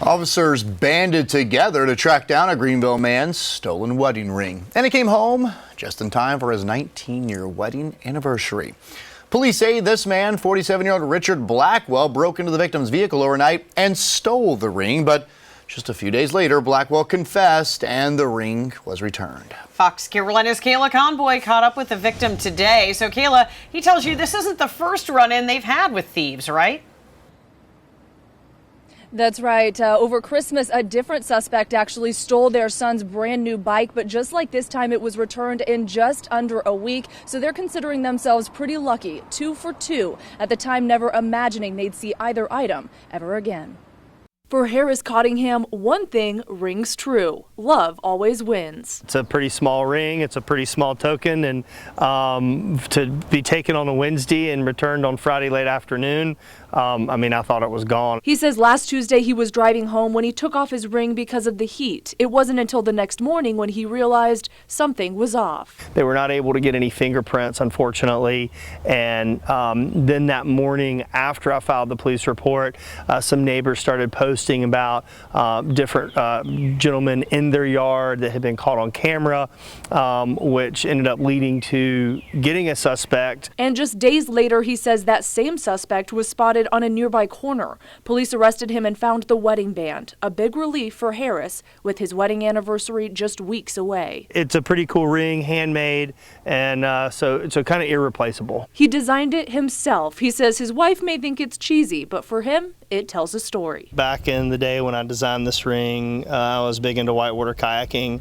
Officers banded together to track down a Greenville man's stolen wedding ring. And he came home just in time for his 19-year wedding anniversary. Police say this man, 47-year-old Richard Blackwell, broke into the victim's vehicle overnight and stole the ring. But just a few days later, Blackwell confessed and the ring was returned. Fox Carolina's Kayla Conboy caught up with the victim today. So Kayla, he tells you this isn't the first run-in they've had with thieves, right? That's right. Over Christmas, a different suspect actually stole their son's brand new bike, but just like this time, it was returned in just under a week. So they're considering themselves pretty lucky, 2 for 2, at the time never imagining they'd see either item ever again. For Harris Cottingham, one thing rings true. Love always wins. It's a pretty small ring. It's a pretty small token. And to be taken on a Wednesday and returned on Friday late afternoon, I thought it was gone. He says last Tuesday he was driving home when he took off his ring because of the heat. It wasn't until the next morning when he realized something was off. They were not able to get any fingerprints, unfortunately. And then that morning after I filed the police report, some neighbors started posting about different gentlemen in their yard that had been caught on camera, which ended up leading to getting a suspect. And just days later, he says that same suspect was spotted on a nearby corner. Police arrested him and found the wedding band. A big relief for Harris with his wedding anniversary just weeks away. It's a pretty cool ring, handmade, and so it's kind of irreplaceable. He designed it himself. He says his wife may think it's cheesy, but for him, it tells a story. Back in the day when I designed this ring, I was big into whitewater kayaking,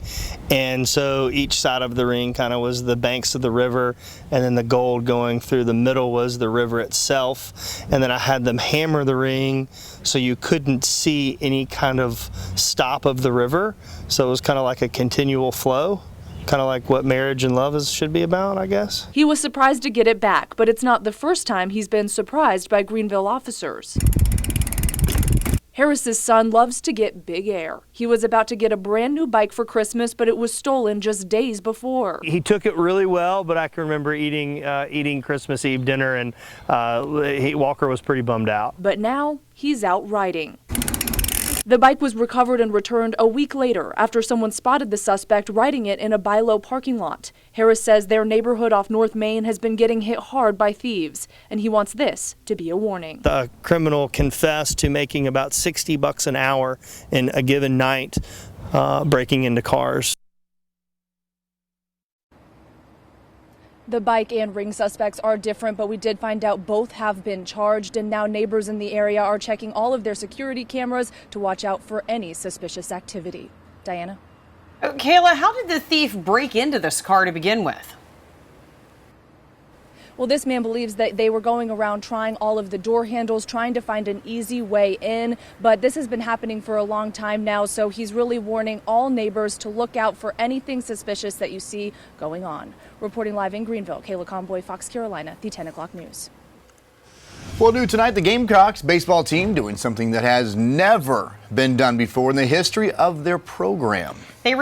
and so each side of the ring kind of was the banks of the river, and then the gold going through the middle was the river itself. And then I had them hammer the ring so you couldn't see any kind of stop of the river, so it was kind of like a continual flow. Kind of like what marriage and love should be about, I guess. He was surprised to get it back, but it's not the first time he's been surprised by Greenville officers. Harris's son loves to get big air. He was about to get a brand new bike for Christmas, but it was stolen just days before. He took it really well, but I can remember eating Christmas Eve dinner, and Walker was pretty bummed out. But now he's out riding. The bike was recovered and returned a week later after someone spotted the suspect riding it in a buy-low parking lot. Harris says their neighborhood off North Main has been getting hit hard by thieves, and he wants this to be a warning. The criminal confessed to making about $60 an hour in a given night breaking into cars. The bike and ring suspects are different, but we did find out both have been charged, and now neighbors in the area are checking all of their security cameras to watch out for any suspicious activity. Diana? Kayla, how did the thief break into this car to begin with? Well, this man believes that they were going around trying all of the door handles, trying to find an easy way in. But this has been happening for a long time now, so he's really warning all neighbors to look out for anything suspicious that you see going on. Reporting live in Greenville, Kayla Conboy, Fox Carolina, the 10 o'clock news. Well, new tonight, the Gamecocks baseball team doing something that has never been done before in the history of their program. They